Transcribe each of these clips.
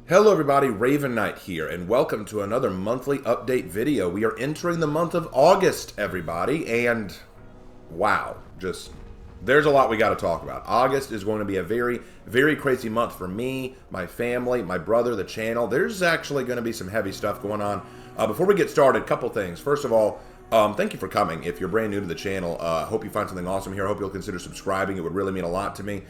Hello everybody, Raven Knight here, and welcome to another monthly update video. We are entering the month of August, everybody, and wow, there's a lot we got to talk about. August is going to be a very, very crazy month for me, my family, my brother, the channel. There's actually going to be some heavy stuff going on. Before we get started, a couple things. First of all, thank you for coming. If you're brand new to the channel, hope you find something awesome here. I hope you'll consider subscribing. It would really mean a lot to me.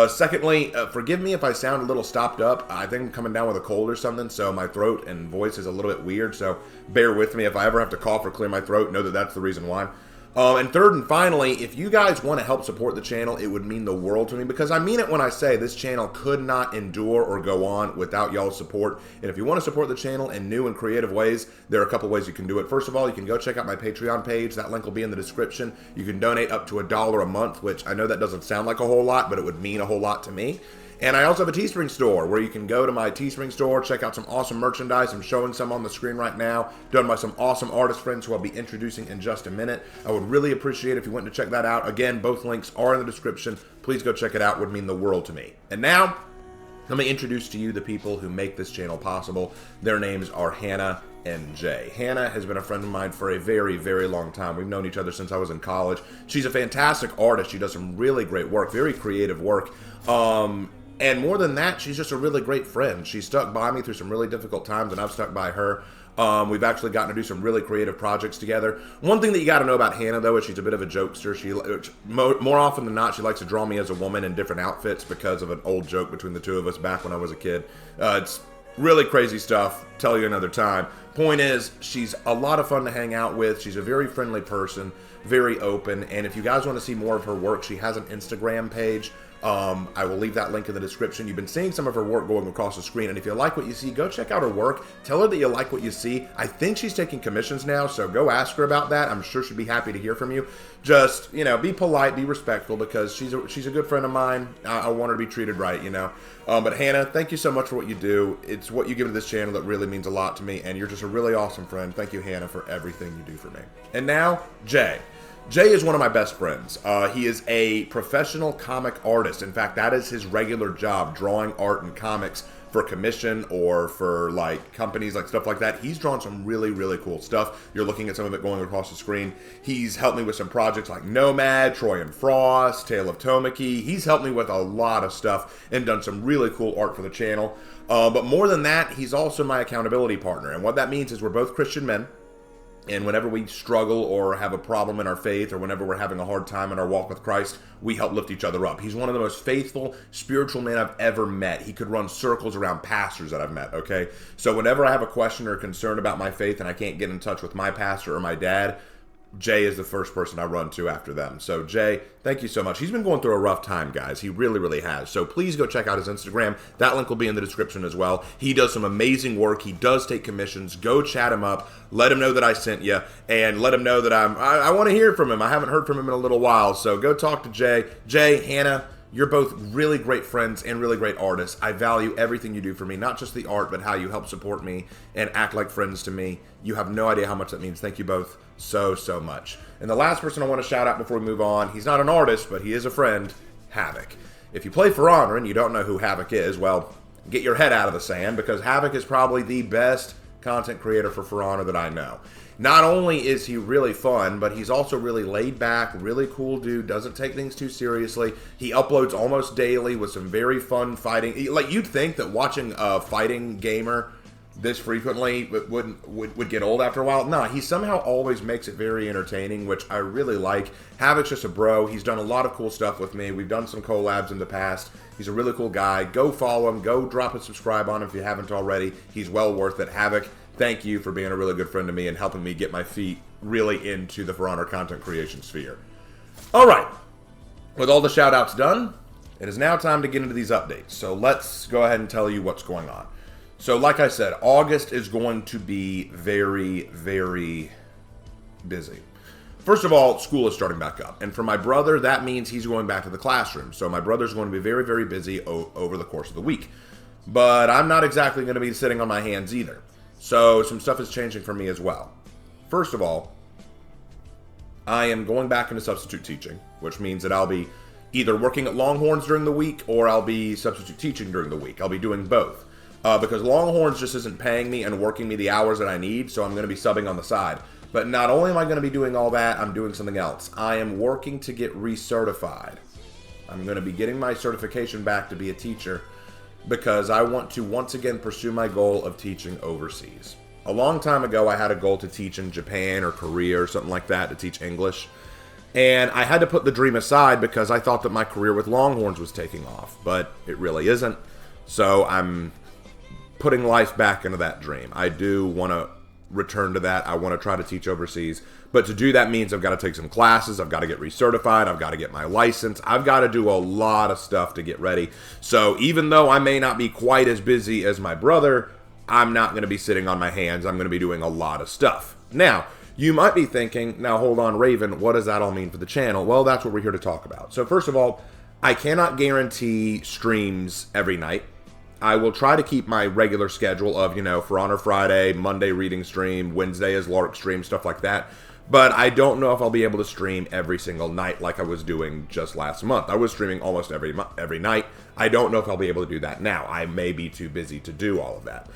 Secondly, forgive me if I sound a little stopped up. I think I'm coming down with a cold or something, so my throat and voice is a little bit weird, so bear with me. If I ever have to cough or clear my throat, know that that's the reason why. And third and finally, if you guys want to help support the channel, it would mean the world to me, because I mean it when I say this channel could not endure or go on without y'all's support. And if you want to support the channel in new and creative ways, there are a couple ways you can do it. First of all, you can go check out my Patreon page. That link will be in the description. You can donate up to $1 a month, which I know that doesn't sound like a whole lot, but it would mean a whole lot to me. And I also have a Teespring store where you can go to my Teespring store, check out some awesome merchandise. I'm showing some on the screen right now, done by some awesome artist friends who I'll be introducing in just a minute. I would really appreciate it if you went to check that out. Again, both links are in the description. Please go check it out. It would mean the world to me. And now, let me introduce to you the people who make this channel possible. Their names are Hannah and Jay. Hannah has been a friend of mine for a very, very long time. We've known each other since I was in college. She's a fantastic artist. She does some really great work, very creative work. And more than that, she's just a really great friend. She stuck by me through some really difficult times, and I've stuck by her. We've actually gotten to do some really creative projects together. One thing that you got to know about Hannah, though, is she's a bit of a jokester. More often than not, she likes to draw me as a woman in different outfits because of an old joke between the two of us back when I was a kid. It's really crazy stuff. Tell you another time. Point is, she's a lot of fun to hang out with. She's a very friendly person, very open. And if you guys want to see more of her work, she has an Instagram page. I will leave that link in the description. You've been seeing some of her work going across the screen, and if you like what you see, go check out her work. Tell her that you like what you see. I think she's taking commissions now, so go ask her about that. I'm sure she'd be happy to hear from you. Just, you know, be polite, be respectful, because she's a good friend of mine. I want her to be treated right, you know. But Hannah, thank you so much for what you do. It's what you give to this channel that really means a lot to me, and you're just a really awesome friend. Thank you, Hannah, for everything you do for me. And now, Jay. Jay is one of my best friends. He is a professional comic artist. In fact, that is his regular job, drawing art and comics for commission or for like companies, like stuff like that. He's drawn some really, really cool stuff. You're looking at some of it going across the screen. He's helped me with some projects like Nomad, Troy and Frost, Tale of Tomaki. He's helped me with a lot of stuff and done some really cool art for the channel. But more than that, he's also my accountability partner. And what that means is we're both Christian men. And whenever we struggle or have a problem in our faith, or whenever we're having a hard time in our walk with Christ, we help lift each other up. He's one of the most faithful, spiritual men I've ever met. He could run circles around pastors that I've met, okay? So whenever I have a question or concern about my faith and I can't get in touch with my pastor or my dad, Jay is the first person I run to after them. So Jay, thank you so much. He's been going through a rough time, guys. He really, really has. So please go check out his Instagram. That link will be in the description as well. He does some amazing work. He does take commissions. Go chat him up. Let him know that I sent you, and let him know that I want to hear from him. I haven't heard from him in a little while. So go talk to Jay. Jay, Hannah, you're both really great friends and really great artists. I value everything you do for me, not just the art, but how you help support me and act like friends to me. You have no idea how much that means. Thank you both so, so much. And the last person I want to shout out before we move on, he's not an artist, but he is a friend, Havok. If you play For Honor and you don't know who Havok is, well, get your head out of the sand, because Havok is probably the best content creator for Honor that I know. Not only is he really fun, but he's also really laid back, really cool dude, doesn't take things too seriously. He uploads almost daily with some very fun fighting. Like, you'd think that watching a fighting gamer this frequently would get old after a while. Nah, he somehow always makes it very entertaining, which I really like. Havok's just a bro. He's done a lot of cool stuff with me. We've done some collabs in the past. He's a really cool guy. Go follow him. Go drop a subscribe on him if you haven't already. He's well worth it. Havok, thank you for being a really good friend to me and helping me get my feet really into the For Honor content creation sphere. All right. With all the shout-outs done, it is now time to get into these updates. So let's go ahead and tell you what's going on. So like I said, August is going to be very, very busy. First of all, school is starting back up. And for my brother, that means he's going back to the classroom. So my brother's going to be very, very busy over the course of the week. But I'm not exactly going to be sitting on my hands either. So some stuff is changing for me as well. First of all, I am going back into substitute teaching, which means that I'll be either working at Longhorns during the week or I'll be substitute teaching during the week. I'll be doing both. because Longhorns just isn't paying me and working me the hours that I need, so I'm going to be subbing on the side. But not only am I going to be doing all that, I'm doing something else. I am working to get recertified. I'm going to be getting my certification back to be a teacher because I want to once again pursue my goal of teaching overseas. A long time ago, I had a goal to teach in Japan or Korea or something like that, to teach English. And I had to put the dream aside because I thought that my career with Longhorns was taking off, but it really isn't. So I'm putting life back into that dream. I do want to return to that. I want to try to teach overseas. But to do that means I've got to take some classes. I've got to get recertified. I've got to get my license. I've got to do a lot of stuff to get ready. So even though I may not be quite as busy as my brother, I'm not going to be sitting on my hands. I'm going to be doing a lot of stuff. Now, you might be thinking, now hold on, Raven, what does that all mean for the channel? Well, that's what we're here to talk about. So first of all, I cannot guarantee streams every night. I will try to keep my regular schedule of, For Honor Friday, Monday reading stream, Wednesday is Lark stream, stuff like that. But I don't know if I'll be able to stream every single night like I was doing just last month. I was streaming almost every night. I don't know if I'll be able to do that now. I may be too busy to do all of that.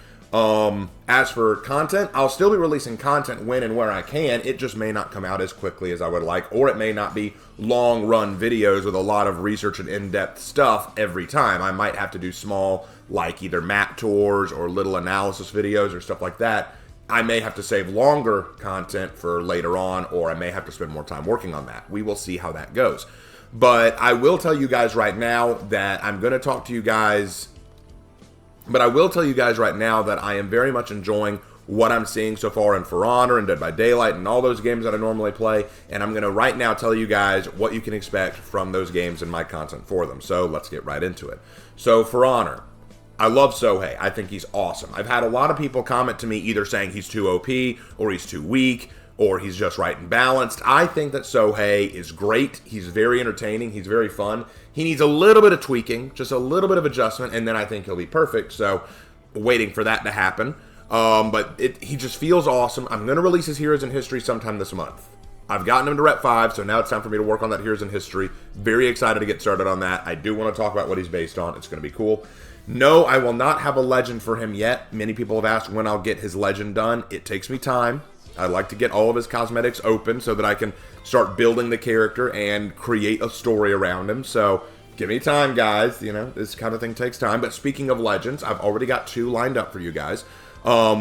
As for content, I'll still be releasing content when and where I can. It just may not come out as quickly as I would like, or it may not be long run videos with a lot of research and in-depth stuff every time. I might have to do small, like either map tours or little analysis videos or stuff like that. I may have to save longer content for later on, or I may have to spend more time working on that. We will see how that goes. But I will tell you guys right now that I'm going to talk to you guys. But I will tell you guys right now that I am very much enjoying what I'm seeing so far in For Honor and Dead by Daylight and all those games that I normally play. And I'm going to right now tell you guys what you can expect from those games and my content for them. So let's get right into it. So For Honor, I love Sohei. I think he's awesome. I've had a lot of people comment to me either saying he's too OP or he's too weak or he's just right and balanced. I think that Sohei is great. He's very entertaining. He's very fun. He needs a little bit of tweaking, just a little bit of adjustment, and then I think he'll be perfect. So waiting for that to happen. But he just feels awesome. I'm going to release his Heroes in History sometime this month. I've gotten him to Rep 5, so now it's time for me to work on that Heroes in History. Very excited to get started on that. I do want to talk about what he's based on. It's going to be cool. No, I will not have a legend for him yet. Many people have asked when I'll get his legend done. It takes me time. I like to get all of his cosmetics open so that I can start building the character and create a story around him. So give me time, guys. This kind of thing takes time. But speaking of legends, I've already got 2 lined up for you guys.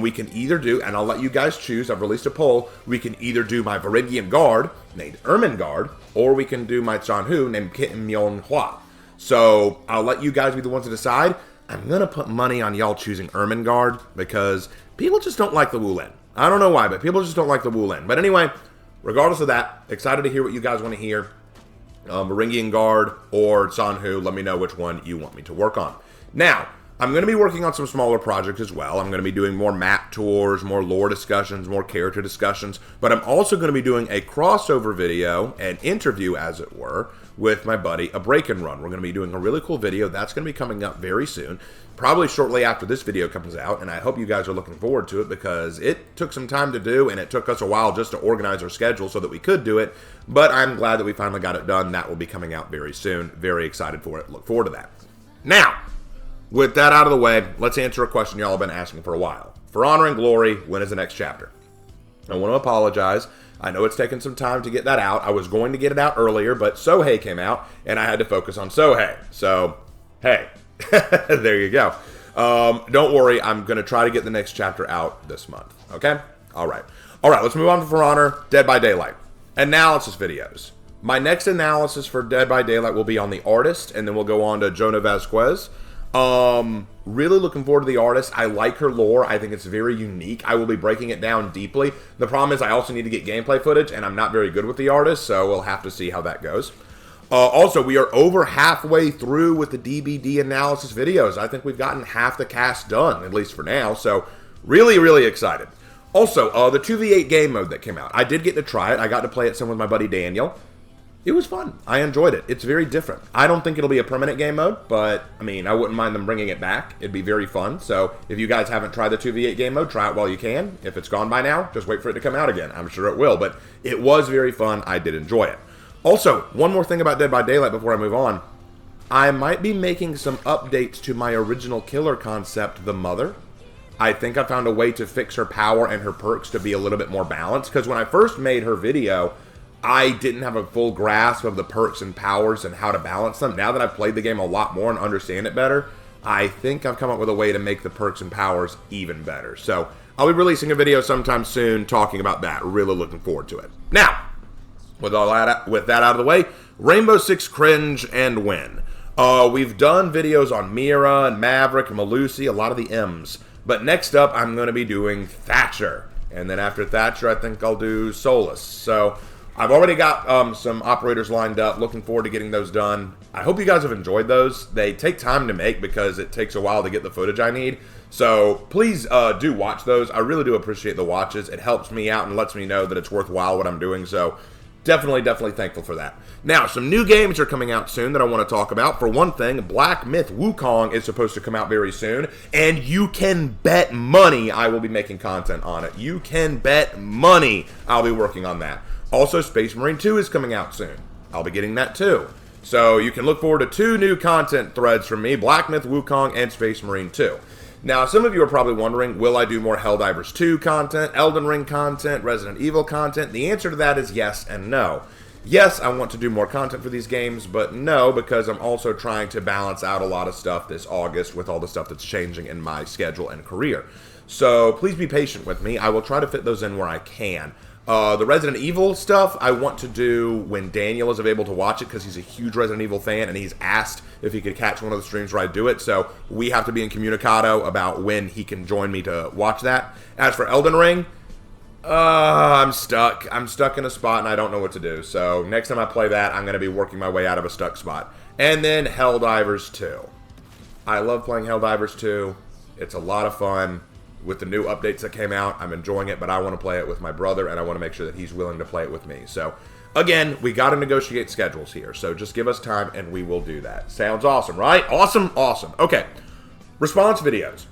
We can either do, and I'll let you guys choose, I've released a poll, we can either do my Varangian Guard, named Ermengarde, or we can do my Chanhu, named Kim Myeon Hwa. So I'll let you guys be the ones to decide. I'm going to put money on y'all choosing Ermengarde because people just don't like the Wulin. I don't know why, but people just don't like the Wulin. But anyway, regardless of that, excited to hear what you guys want to hear. Varangian Guard or Chanhu, let me know which one you want me to work on. Now, I'm going to be working on some smaller projects as well. I'm going to be doing more map tours, more lore discussions, more character discussions. But I'm also going to be doing a crossover video, an interview as it were, with my buddy, A Break and Run. We're going to be doing a really cool video. That's going to be coming up very soon, probably shortly after this video comes out. And I hope you guys are looking forward to it because it took some time to do and it took us a while just to organize our schedule so that we could do it. But I'm glad that we finally got it done. That will be coming out very soon. Very excited for it. Look forward to that. Now, with that out of the way, let's answer a question y'all have been asking for a while. For Honor and Glory, when is the next chapter? I want to apologize. I know it's taken some time to get that out. I was going to get it out earlier, but Sohei came out, and I had to focus on Sohei. So, hey, there you go. Don't worry, I'm going to try to get the next chapter out this month, okay? All right, let's move on to For Honor, Dead by Daylight. Analysis videos. My next analysis for Dead by Daylight will be on the artist, and then we'll go on to Jonah Vasquez. Really looking forward to the artist. I like her lore. I think it's very unique. I will be breaking it down deeply. The problem is I also need to get gameplay footage, and I'm not very good with the artist, so we'll have to see how that goes. Also, we are over halfway through with the DBD analysis videos. I think we've gotten half the cast done, at least for now, so really, really excited. Also, the 2v8 game mode that came out. I did get to try it. I got to play it some with my buddy Daniel. It was fun. I enjoyed it. It's very different. I don't think it'll be a permanent game mode, but, I mean, I wouldn't mind them bringing it back. It'd be very fun. So, if you guys haven't tried the 2v8 game mode, try it while you can. If it's gone by now, just wait for it to come out again. I'm sure it will, but it was very fun. I did enjoy it. Also, one more thing about Dead by Daylight before I move on. I might be making some updates to my original killer concept, the Mother. I think I found a way to fix her power and her perks to be a little bit more balanced, because when I first made her video, I didn't have a full grasp of the perks and powers and how to balance them. Now that I've played the game a lot more and understand it better, I think I've come up with a way to make the perks and powers even better. So I'll be releasing a video sometime soon talking about that. Really looking forward to it. Now, with that out of the way, Rainbow Six cringe and win. We've done videos on Mira and Maverick and Malusi, a lot of the M's. But next up, I'm going to be doing Thatcher. And then after Thatcher, I think I'll do Solus. So I've already got some operators lined up. Looking forward to getting those done. I hope you guys have enjoyed those. They take time to make because it takes a while to get the footage I need. So please do watch those. I really do appreciate the watches. It helps me out and lets me know that it's worthwhile what I'm doing. So definitely thankful for that. Now, some new games are coming out soon that I want to talk about. For one thing, Black Myth Wukong is supposed to come out very soon, and you can bet money I will be making content on it. You can bet money I'll be working on that. Also, Space Marine 2 is coming out soon. I'll be getting that too. So you can look forward to 2 new content threads from me, Black Myth Wukong and Space Marine 2. Now, some of you are probably wondering, will I do more Helldivers 2 content, Elden Ring content, Resident Evil content? The answer to that is yes and no. Yes, I want to do more content for these games, but no, because I'm also trying to balance out a lot of stuff this August with all the stuff that's changing in my schedule and career. So please be patient with me. I will try to fit those in where I can. The Resident Evil stuff I want to do when Daniel is able to watch it, because he's a huge Resident Evil fan and he's asked if he could catch one of the streams where I do it. So we have to be in communicado about when he can join me to watch that. As for Elden Ring, I'm stuck. I'm stuck in a spot and I don't know what to do. So next time I play that, I'm going to be working my way out of a stuck spot. And then Helldivers 2. I love playing Helldivers 2. It's a lot of fun. With the new updates that came out, I'm enjoying it, but I want to play it with my brother, and I want to make sure that he's willing to play it with me. So, again, we got to negotiate schedules here, so just give us time, and we will do that. Sounds awesome, right? Awesome. Okay, response videos.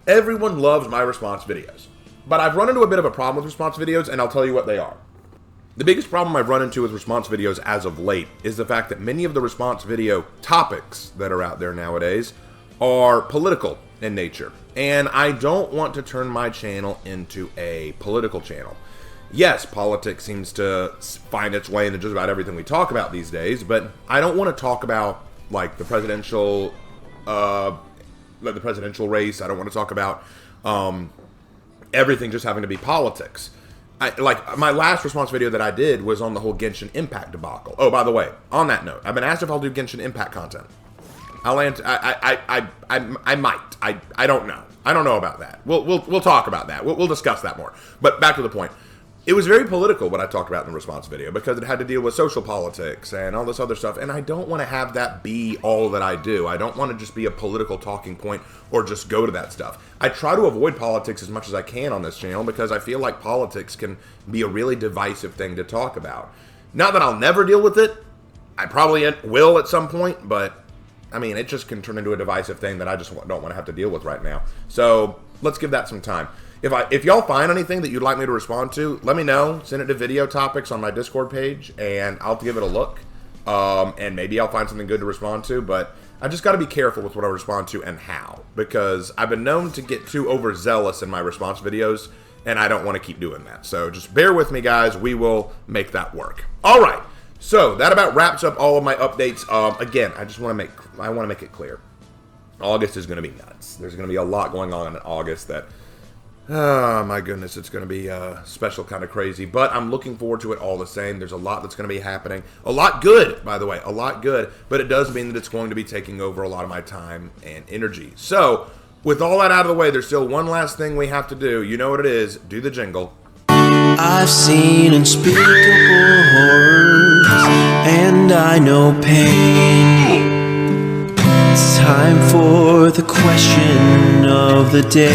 Everyone loves my response videos, but I've run into a bit of a problem with response videos, and I'll tell you what they are. The biggest problem I've run into with response videos as of late is the fact that many of the response video topics that are out there nowadays are political in nature. And I don't want to turn my channel into a political channel. Yes, politics seems to find its way into just about everything we talk about these days, but I don't want to talk about like the presidential race. I don't want to talk about everything just having to be politics. Like my last response video that I did was on the whole Genshin Impact debacle. Oh, by the way, on that note, I've been asked if I'll do Genshin Impact content. I'll answer. I might. I don't know. I don't know about that. We'll talk about that. We'll discuss that more. But back to the point. It was very political what I talked about in the response video because it had to deal with social politics and all this other stuff. And I don't want to have that be all that I do. I don't want to just be a political talking point or just go to that stuff. I try to avoid politics as much as I can on this channel because I feel like politics can be a really divisive thing to talk about. Not that I'll never deal with it. I probably will at some point, but I mean, it just can turn into a divisive thing that I just don't want to have to deal with right now. So let's give that some time. If y'all find anything that you'd like me to respond to, let me know. Send it to video topics on my Discord page, and I'll give it a look. And maybe I'll find something good to respond to, but I just got to be careful with what I respond to and how, because I've been known to get too overzealous in my response videos, and I don't want to keep doing that. So just bear with me, guys. We will make that work. All right. So that about wraps up all of my updates. Again, I want to make it clear. August is going to be nuts. There's going to be a lot going on in August that, oh my goodness, it's going to be special, kind of crazy. But I'm looking forward to it all the same. There's a lot that's going to be happening. A lot good, by the way, a lot good. But it does mean that it's going to be taking over a lot of my time and energy. So with all that out of the way, there's still one last thing we have to do. You know what it is. Do the jingle. I've seen unspeakable horrors, and I know pain. It's time for the question of the day.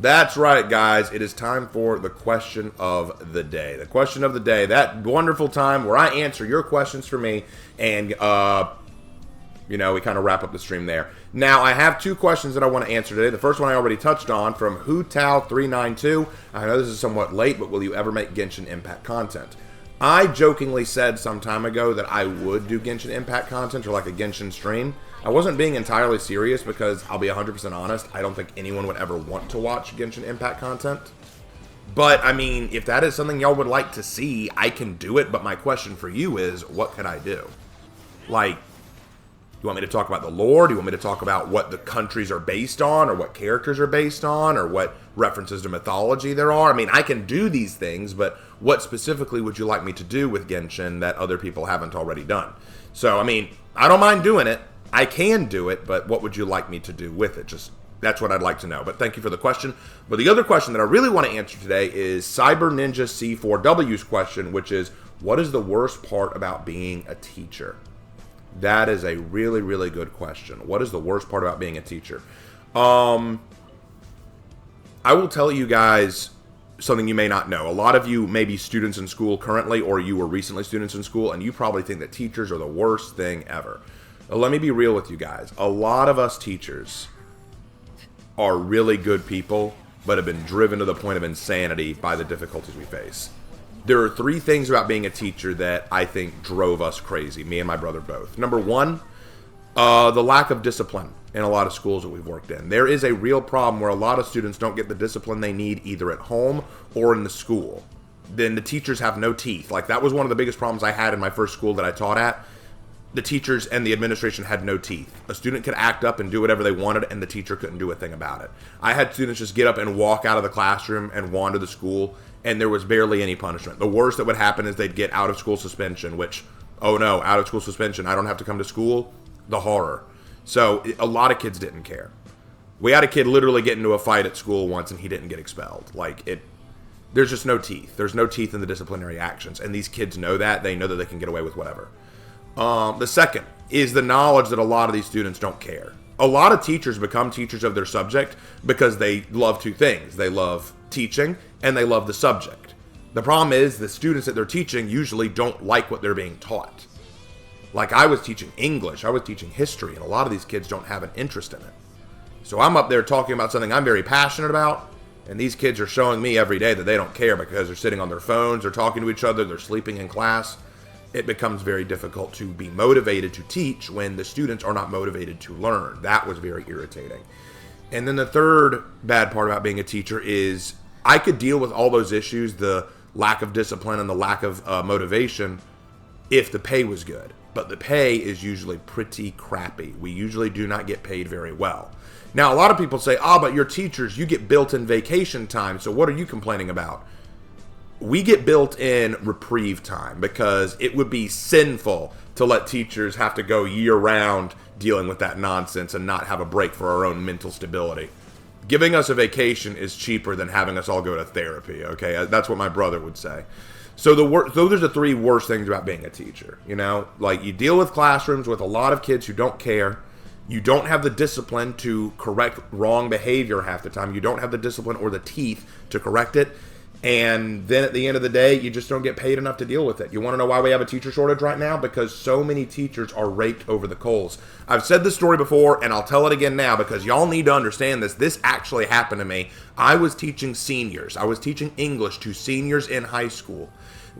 That's right, guys. It is time for the question of the day. The question of the day, that wonderful time where I answer your questions for me, and we kind of wrap up the stream there. Now, I have 2 questions that I want to answer today. The first one I already touched on from HuTao392. I know this is somewhat late, but will you ever make Genshin Impact content? I jokingly said some time ago that I would do Genshin Impact content or like a Genshin stream. I wasn't being entirely serious because I'll be 100% honest, I don't think anyone would ever want to watch Genshin Impact content. But, I mean, if that is something y'all would like to see, I can do it. But my question for you is, what could I do? Like, you want me to talk about the lore? Do you want me to talk about what the countries are based on, or what characters are based on, or what references to mythology there are? I mean, I can do these things, but what specifically would you like me to do with Genshin that other people haven't already done? So, I mean, I don't mind doing it. I can do it, but what would you like me to do with it? Just, that's what I'd like to know. But thank you for the question. But the other question that I really want to answer today is Cyber Ninja C4W's question, which is, what is the worst part about being a teacher? That is a really, really good question. What is the worst part about being a teacher? I will tell you guys something you may not know. A lot of you may be students in school currently, or you were recently students in school, and you probably think that teachers are the worst thing ever. Let me be real with you guys. A lot of us teachers are really good people, but have been driven to the point of insanity by the difficulties we face. There are three things about being a teacher that I think drove us crazy, me and my brother both. Number one, the lack of discipline in a lot of schools that we've worked in. There is a real problem where a lot of students don't get the discipline they need either at home or in the school. Then the teachers have no teeth. Like, that was one of the biggest problems I had in my first school that I taught at. The teachers and the administration had no teeth. A student could act up and do whatever they wanted, and the teacher couldn't do a thing about it. I had students just get up and walk out of the classroom and wander the school, and there was barely any punishment. The worst that would happen is they'd get out of school suspension, which, oh no, out of school suspension, I don't have to come to school? The horror. So a lot of kids didn't care. We had a kid literally get into a fight at school once, and he didn't get expelled. There's just no teeth. There's no teeth in the disciplinary actions, and these kids know that. They know that they can get away with whatever. The second is the knowledge that a lot of these students don't care. A lot of teachers become teachers of their subject because they love two things. They love teaching and they love the subject. The problem is the students that they're teaching usually don't like what they're being taught. Like, I was teaching English, I was teaching history, and a lot of these kids don't have an interest in it. So I'm up there talking about something I'm very passionate about, and these kids are showing me every day that they don't care because they're sitting on their phones, they're talking to each other, they're sleeping in class. It becomes very difficult to be motivated to teach when the students are not motivated to learn. That was very irritating. And then the third bad part about being a teacher is I could deal with all those issues, the lack of discipline and the lack of motivation, if the pay was good. But the pay is usually pretty crappy. We usually do not get paid very well. Now, a lot of people say, but you're teachers, you get built-in vacation time, so what are you complaining about? We get built-in reprieve time because it would be sinful to let teachers have to go year-round dealing with that nonsense and not have a break for our own mental stability. Giving us a vacation is cheaper than having us all go to therapy, okay? That's what my brother would say. So those are the three worst things about being a teacher, you know? Like, you deal with classrooms with a lot of kids who don't care. You don't have the discipline to correct wrong behavior half the time. You don't have the discipline or the teeth to correct it. And then at the end of the day, you just don't get paid enough to deal with it. You want to know why we have a teacher shortage right now? Because so many teachers are raked over the coals. I've said this story before, and I'll tell it again now because y'all need to understand this. This actually happened to me. I was teaching seniors. I was teaching English to seniors in high school.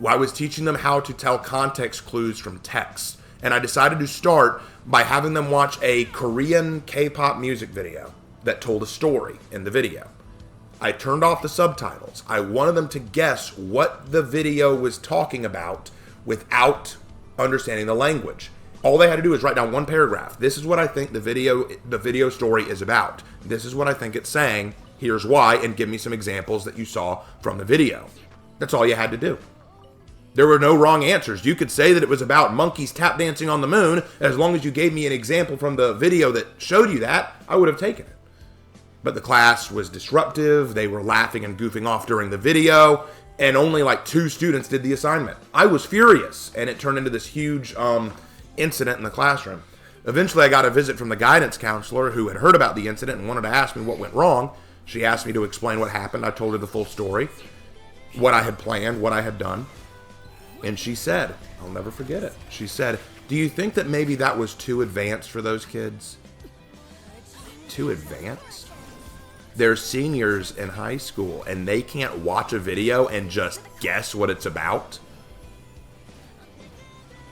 I was teaching them how to tell context clues from text. And I decided to start by having them watch a Korean K-pop music video that told a story in the video. I turned off the subtitles. I wanted them to guess what the video was talking about without understanding the language. All they had to do is write down one paragraph. This is what I think the video story is about. This is what I think it's saying. Here's why, and give me some examples that you saw from the video. That's all you had to do. There were no wrong answers. You could say that it was about monkeys tap dancing on the moon. As long as you gave me an example from the video that showed you that, I would have taken it. But the class was disruptive. They were laughing and goofing off during the video, and only like 2 students did the assignment. I was furious, and it turned into this huge incident in the classroom. Eventually, I got a visit from the guidance counselor who had heard about the incident and wanted to ask me what went wrong. She asked me to explain what happened. I told her the full story, what I had planned, what I had done. And she said, I'll never forget it. She said, "Do you think that maybe that was too advanced for those kids?" Too advanced? They're seniors in high school and they can't watch a video and just guess what it's about?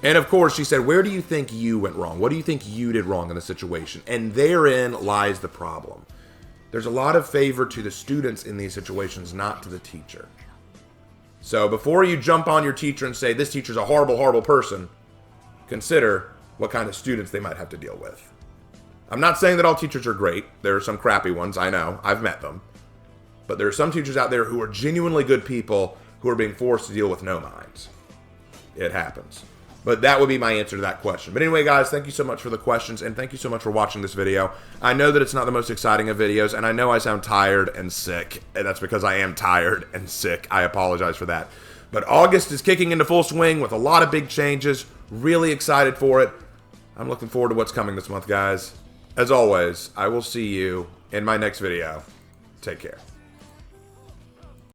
And of course, she said, where do you think you went wrong? What do you think you did wrong in the situation? And therein lies the problem. There's a lot of favor to the students in these situations, not to the teacher. So before you jump on your teacher and say, this teacher's a horrible, horrible person, consider what kind of students they might have to deal with. I'm not saying that all teachers are great. There are some crappy ones, I know. I've met them. But there are some teachers out there who are genuinely good people who are being forced to deal with no minds. It happens. But that would be my answer to that question. But anyway, guys, thank you so much for the questions, and thank you so much for watching this video. I know that it's not the most exciting of videos, and I know I sound tired and sick, and that's because I am tired and sick. I apologize for that. But August is kicking into full swing with a lot of big changes. Really excited for it. I'm looking forward to what's coming this month, guys. As always, I will see you in my next video. Take care.